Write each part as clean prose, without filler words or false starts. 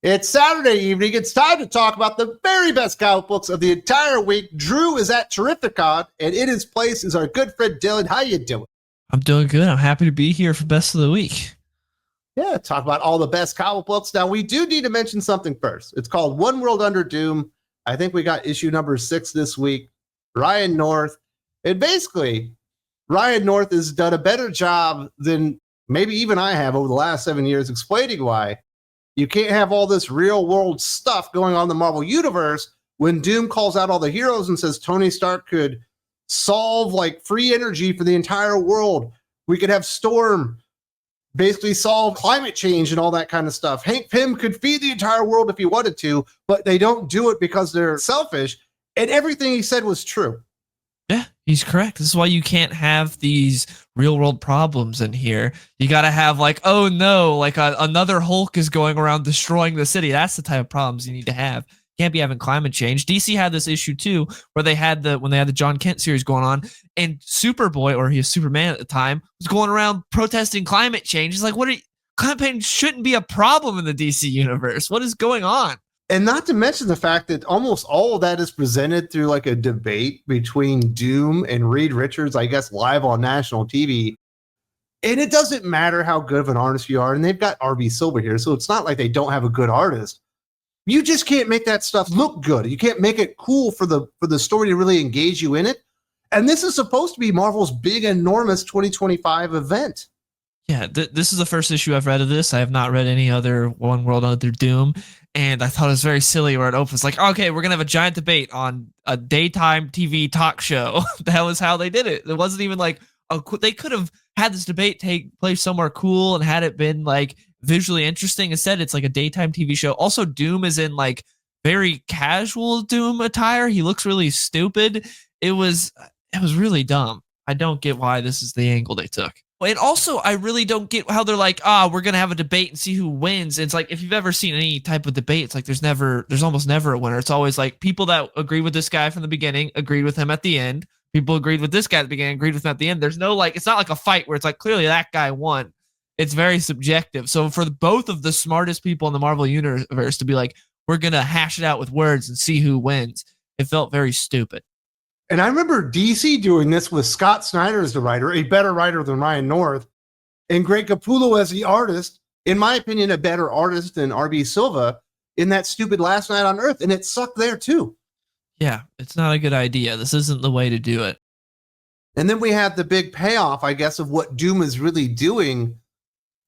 It's Saturday evening. It's time to talk about the very best comic books of the entire week. Drew is at Terrificon, and in his place is our good friend Dylan. How you doing? I'm doing good. I'm happy to be here for Best of the Week. Yeah, talk about all the best comic books. Now, we do need to mention something first. It's called One World Under Doom. I think we got issue number 6 this week. Ryan North. And basically, Ryan North has done a better job than maybe even I have over the last 7 years explaining why you can't have all this real world stuff going on in the Marvel Universe when Doom calls out all the heroes and says Tony Stark could solve like free energy for the entire world. We could have Storm basically solve climate change and all that kind of stuff. Hank Pym could feed the entire world if he wanted to, but they don't do it because they're selfish. And everything he said was true. Yeah, he's correct. This is why you can't have these real world problems in here. You got to have like, oh no, like another Hulk is going around destroying the city. That's the type of problems you need to have. You can't be having climate change. DC had this issue too, where they had when they had the John Kent series going on, and Superboy, or he was Superman at the time, was going around protesting climate change. He's like, climate change shouldn't be a problem in the DC universe. What is going on? And not to mention the fact that almost all of that is presented through like a debate between Doom and Reed Richards, I guess, live on national TV. And it doesn't matter how good of an artist you are. And they've got RB Silver here, so it's not like they don't have a good artist. You just can't make that stuff look good. You can't make it cool for the story to really engage you in it. And this is supposed to be Marvel's big, enormous 2025 event. Yeah, this is the first issue I've read of this. I have not read any other One World Under Doom. And I thought it was very silly where it opens like, okay, we're going to have a giant debate on a daytime TV talk show. That was how they did it. It wasn't even like, they could have had this debate take place somewhere cool and had it been like visually interesting. Instead, it's like a daytime TV show. Also, Doom is in like very casual Doom attire. He looks really stupid. It was really dumb. I don't get why this is the angle they took. And also, I really don't get how they're like, we're going to have a debate and see who wins. And it's like, if you've ever seen any type of debate, it's like there's almost never a winner. It's always like people that agree with this guy from the beginning, agreed with him at the end. People agreed with this guy at the beginning, agreed with him at the end. There's no like, it's not like a fight where it's like, clearly that guy won. It's very subjective. So for both of the smartest people in the Marvel Universe to be like, we're going to hash it out with words and see who wins, it felt very stupid. And I remember DC doing this with Scott Snyder as the writer, a better writer than Ryan North, and Greg Capullo as the artist, in my opinion, a better artist than RB Silva in that stupid Last Night on Earth. And it sucked there too. Yeah, it's not a good idea. This isn't the way to do it. And then we have the big payoff, I guess, of what Doom is really doing.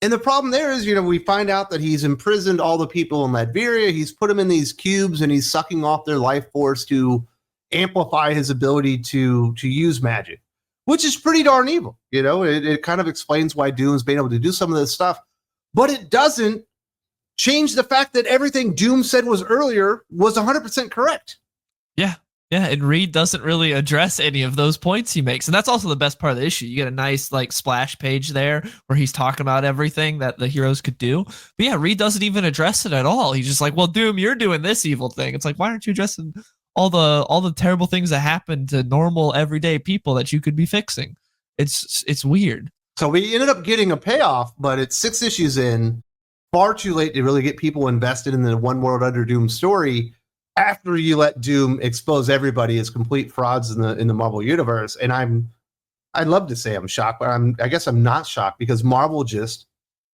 And the problem there is, we find out that he's imprisoned all the people in Latveria. He's put them in these cubes and he's sucking off their life force to amplify his ability to use magic, which is pretty darn evil. It kind of explains why Doom's been able to do some of this stuff, but it doesn't change the fact that everything Doom said was earlier was 100% correct. Yeah. And Reed doesn't really address any of those points he makes. And that's also the best part of the issue. You get a nice like splash page there where he's talking about everything that the heroes could do. But yeah, Reed doesn't even address it at all. He's just like, well, Doom, you're doing this evil thing. It's like, why aren't you addressing all the terrible things that happen to normal everyday people that you could be fixing? It's weird. So we ended up getting a payoff, but it's 6 issues in, far too late to really get people invested in the One World Under Doom story after you let Doom expose everybody as complete frauds in the Marvel Universe. And I'd love to say I'm shocked, but I guess I'm not shocked because Marvel just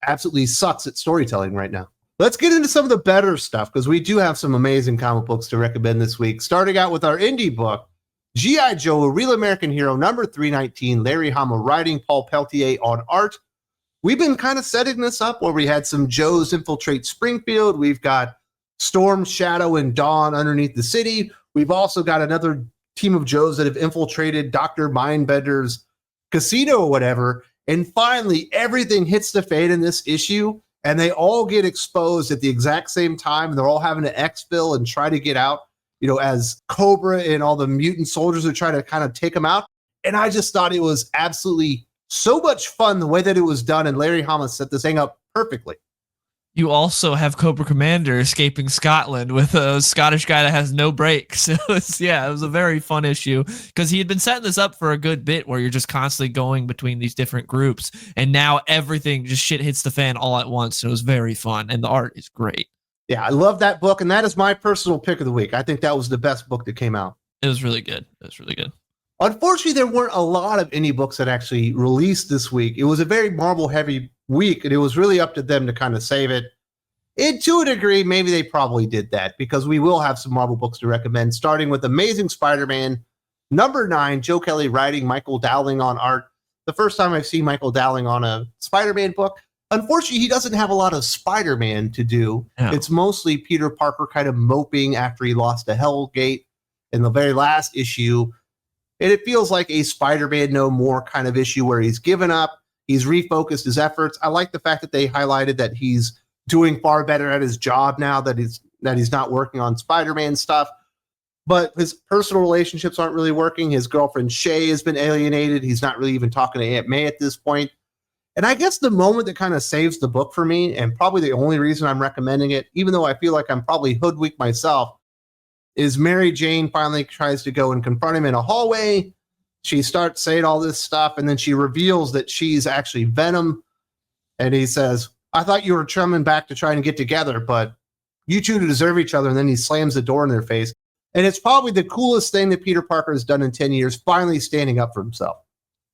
absolutely sucks at storytelling right now. Let's get into some of the better stuff because we do have some amazing comic books to recommend this week. Starting out with our indie book, G.I. Joe, A Real American Hero, number 319, Larry Hama writing, Paul Peltier on art. We've been kind of setting this up where we had some Joes infiltrate Springfield. We've got Storm, Shadow, and Dawn underneath the city. We've also got another team of Joes that have infiltrated Dr. Mindbender's casino or whatever. And finally, everything hits the fan in this issue, and they all get exposed at the exact same time. They're all having to exfil and try to get out, as Cobra and all the mutant soldiers are trying to kind of take them out. And I just thought it was absolutely so much fun the way that it was done, and Larry Hama set this thing up perfectly. You also have Cobra Commander escaping Scotland with a Scottish guy that has no brakes. It was a very fun issue because he had been setting this up for a good bit where you're just constantly going between these different groups. And now everything just shit hits the fan all at once. It was very fun. And the art is great. Yeah, I love that book, and that is my personal pick of the week. I think that was the best book that came out. It was really good. It was really good. Unfortunately, there weren't a lot of indie books that actually released this week. It was a very Marvel-heavy week, and it was really up to them to kind of save it. And to a degree, maybe they probably did that, because we will have some Marvel books to recommend, starting with Amazing Spider-Man, number 9, Joe Kelly writing, Michael Dowling on art. The first time I've seen Michael Dowling on a Spider-Man book. Unfortunately, he doesn't have a lot of Spider-Man to do. Yeah. It's mostly Peter Parker kind of moping after he lost to Hellgate in the very last issue. And it feels like a Spider-Man No More kind of issue where he's given up. He's refocused his efforts. I like the fact that they highlighted that he's doing far better at his job now that he's not working on Spider-Man stuff. But his personal relationships aren't really working. His girlfriend Shay has been alienated. He's not really even talking to Aunt May at this point. And I guess the moment that kind of saves the book for me, and probably the only reason I'm recommending it, even though I feel like I'm probably hoodwinked myself, is Mary Jane finally tries to go and confront him in a hallway. She starts saying all this stuff, and then she reveals that she's actually Venom. And he says, I thought you were coming back to try and get together, but you two deserve each other. And then he slams the door in their face. And it's probably the coolest thing that Peter Parker has done in 10 years, finally standing up for himself.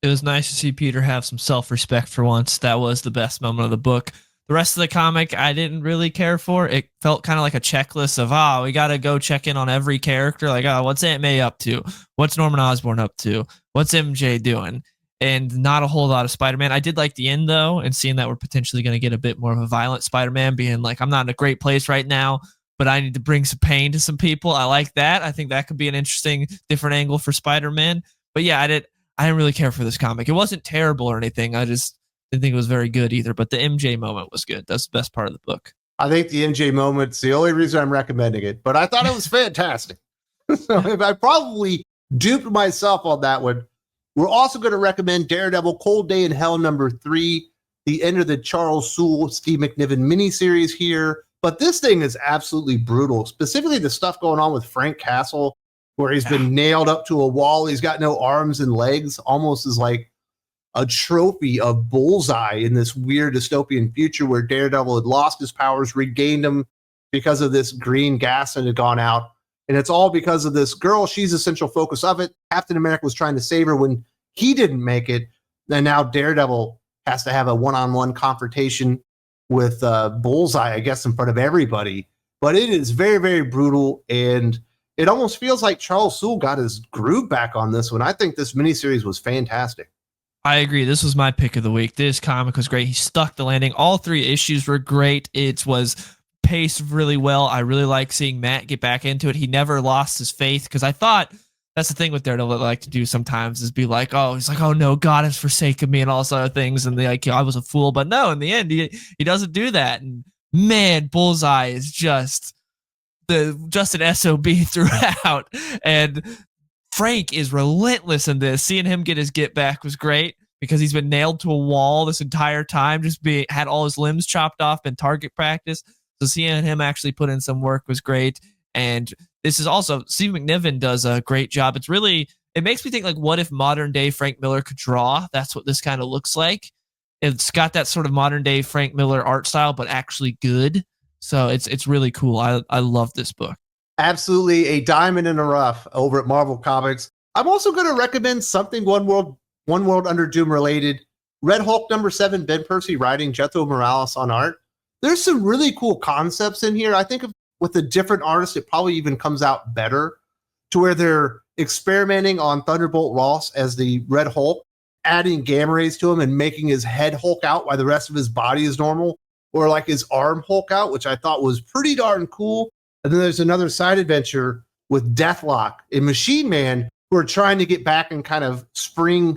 It was nice to see Peter have some self-respect for once. That was the best moment of the book. The rest of the comic, I didn't really care for. It felt kind of like a checklist of, we got to go check in on every character. Like, what's Aunt May up to? What's Norman Osborn up to? What's MJ doing? And not a whole lot of Spider-Man. I did like the end, though, and seeing that we're potentially going to get a bit more of a violent Spider-Man, being like, I'm not in a great place right now, but I need to bring some pain to some people. I like that. I think that could be an interesting, different angle for Spider-Man. But yeah, I didn't really care for this comic. It wasn't terrible or anything. I just didn't think it was very good either. But the MJ moment was good. That's the best part of the book. I think the MJ moment's the only reason I'm recommending it, but I thought it was fantastic. So I probably duped myself on that one. We're also going to recommend Daredevil Cold Day in Hell number 3, the end of the Charles Soule, Steve McNiven miniseries here. But this thing is absolutely brutal, specifically the stuff going on with Frank Castle, where he's been nailed up to a wall. He's got no arms and legs, almost as like a trophy of Bullseye in this weird dystopian future where Daredevil had lost his powers, regained them because of this green gas that had gone out. And it's all because of this girl. She's the central focus of it. Captain America was trying to save her when he didn't make it. And now Daredevil has to have a one-on-one confrontation with Bullseye, I guess, in front of everybody. But it is very, very brutal. And it almost feels like Charles Soule got his groove back on this one. I think this miniseries was fantastic. I agree. This was my pick of the week. This comic was great. He stuck the landing. All 3 issues were great. It was paced really well. I really like seeing Matt get back into it. He never lost his faith, because I thought that's the thing with Daredevil that I like to do sometimes is be like, he's like, oh no, God has forsaken me and all those other things. And like, I was a fool. But no, in the end, he doesn't do that. And man, Bullseye is just an SOB throughout. And Frank is relentless in this. Seeing him get his get back was great, because he's been nailed to a wall this entire time, had all his limbs chopped off in target practice. So seeing him actually put in some work was great. And this is also, Steve McNiven does a great job. It makes me think, like, what if modern day Frank Miller could draw? That's what this kind of looks like. It's got that sort of modern day Frank Miller art style, but actually good. So it's really cool. I love this book. Absolutely a diamond in the rough over at Marvel Comics. I'm also going to recommend something One World Under Doom related. Red Hulk number 7, Ben Percy writing, Jethro Morales on art. There's some really cool concepts in here. I think with a different artist, it probably even comes out better, to where they're experimenting on Thunderbolt Ross as the Red Hulk, adding gamma rays to him and making his head Hulk out while the rest of his body is normal, or like his arm Hulk out, which I thought was pretty darn cool. And then there's another side adventure with Deathlock and Machine Man, who are trying to get back and kind of spring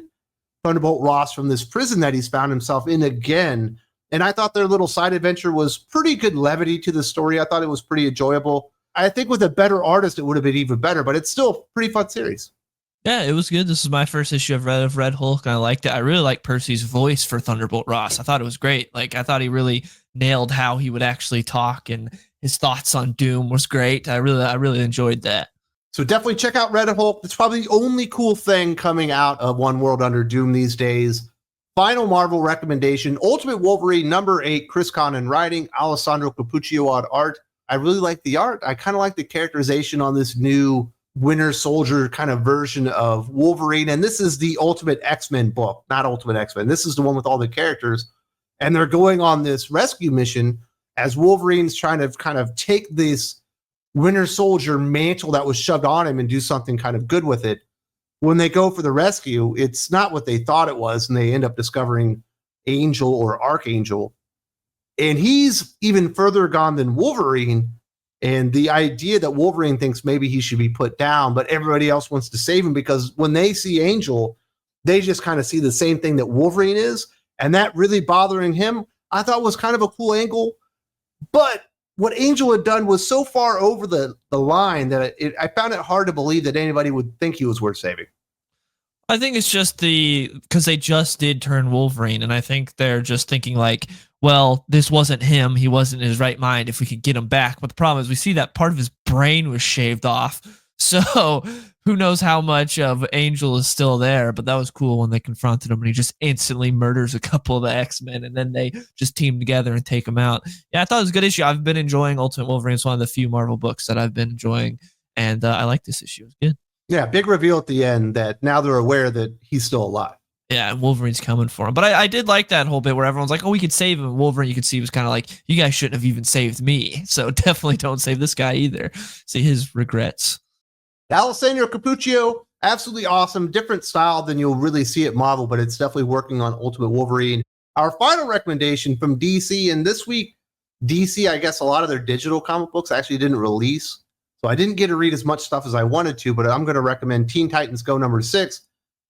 Thunderbolt Ross from this prison that he's found himself in again. And I thought their little side adventure was pretty good levity to the story. I thought it was pretty enjoyable. I think with a better artist, it would have been even better, but it's still a pretty fun series. Yeah, it was good. This is my first issue I've read of Red Hulk, and I liked it. I really like Percy's voice for Thunderbolt Ross. I thought it was great. Like, I thought he really nailed how he would actually talk, and his thoughts on Doom was great. I really enjoyed that. So definitely check out Red Hulk. It's probably the only cool thing coming out of One World Under Doom these days. Final Marvel recommendation, Ultimate Wolverine number 8, Chris Conn writing, Alessandro Capuccio on art. I really like the art. I kind of like the characterization on this new Winter Soldier kind of version of Wolverine. And this is the Ultimate X-Men book, not Ultimate X-Men. This is the one with all the characters. And they're going on this rescue mission as Wolverine's trying to kind of take this Winter Soldier mantle that was shoved on him and do something kind of good with it. When they go for the rescue, it's not what they thought it was. And they end up discovering Angel or Archangel. And he's even further gone than Wolverine. And the idea that Wolverine thinks maybe he should be put down, but everybody else wants to save him because when they see Angel, they just kind of see the same thing that Wolverine is. And that really bothering him, I thought was kind of a cool angle. But what Angel had done was so far over the line that I found it hard to believe that anybody would think he was worth saving. I think it's just because they just did turn Wolverine, and I think they're just thinking like, well, this wasn't him. He wasn't in his right mind if we could get him back. But the problem is we see that part of his brain was shaved off. So who knows how much of Angel is still there. But that was cool when they confronted him and he just instantly murders a couple of the X-Men and then they just team together and take him out. Yeah, I thought it was a good issue. I've been enjoying Ultimate Wolverine. It's one of the few Marvel books that I've been enjoying. And I like this issue. It was good. Yeah, big reveal at the end that now they're aware that he's still alive. Yeah, Wolverine's coming for him. But I did like that whole bit where everyone's like, oh, we could save him. Wolverine, you could see, was kind of like, you guys shouldn't have even saved me. So definitely don't save this guy either. See his regrets. Alessandro Cappuccio, absolutely awesome. Different style than you'll really see at Marvel, but it's definitely working on Ultimate Wolverine. Our final recommendation from DC, and this week, DC, I guess a lot of their digital comic books actually didn't release. So I didn't get to read as much stuff as I wanted to, but I'm going to recommend Teen Titans Go #6.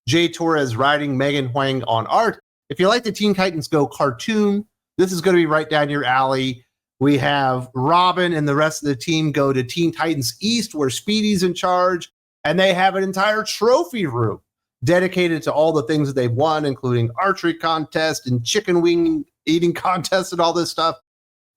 Jay Torres writing, Megan Huang on art. If you like the Teen Titans Go cartoon, this is going to be right down your alley. We have Robin and the rest of the team go to Teen Titans East, where Speedy's in charge, and they have an entire trophy room dedicated to all the things that they've won, including archery contest and chicken wing eating contest and all this stuff.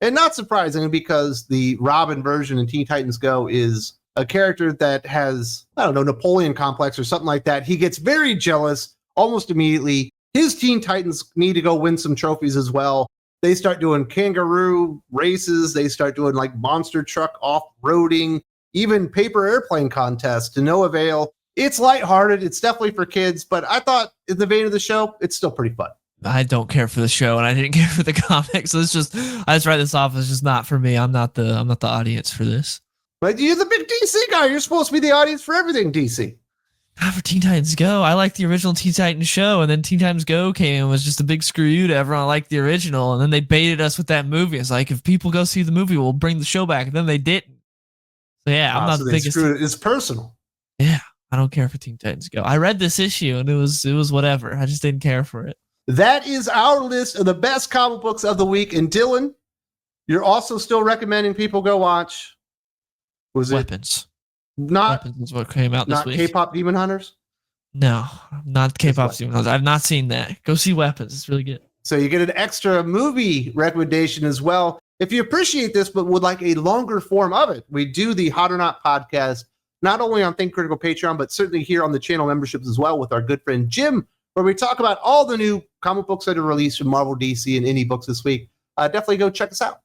And not surprising, because the Robin version in Teen Titans Go is a character that has, I don't know, Napoleon complex or something like that. He gets very jealous almost immediately. His Teen Titans need to go win some trophies as well. They start doing kangaroo races. They start doing like monster truck off-roading, even paper airplane contests to no avail. It's lighthearted. It's definitely for kids, but I thought in the vein of the show, it's still pretty fun. I don't care for the show, and I didn't care for the comics. So it's just, I just write this off as just not for me. I'm not the audience for this. But you're the big DC guy. You're supposed to be the audience for everything DC. Not for Teen Titans Go. I like the original Teen Titans show, and then Teen Titans Go came and was just a big screw you to everyone like the original, and then they baited us with that movie. It's like, if people go see the movie, we'll bring the show back, and then they didn't. So yeah, I'm not the biggest. It's personal. Yeah, I don't care for Teen Titans Go. I read this issue, and it was whatever. I just didn't care for it. That is our list of the best comic books of the week. And Dylan, you're also still recommending people go watch. Was Weapons. Not Weapons is what came out this week. Not K-pop Demon Hunters? No, not K-pop Demon Hunters. I've not seen that. Go see Weapons. It's really good. So you get an extra movie recommendation as well. If you appreciate this but would like a longer form of it, we do the Hot or Not podcast, not only on Think Critical Patreon, but certainly here on the channel memberships as well with our good friend Jim, where we talk about all the new comic books that are released from Marvel, DC, and indie books this week. Definitely go check us out.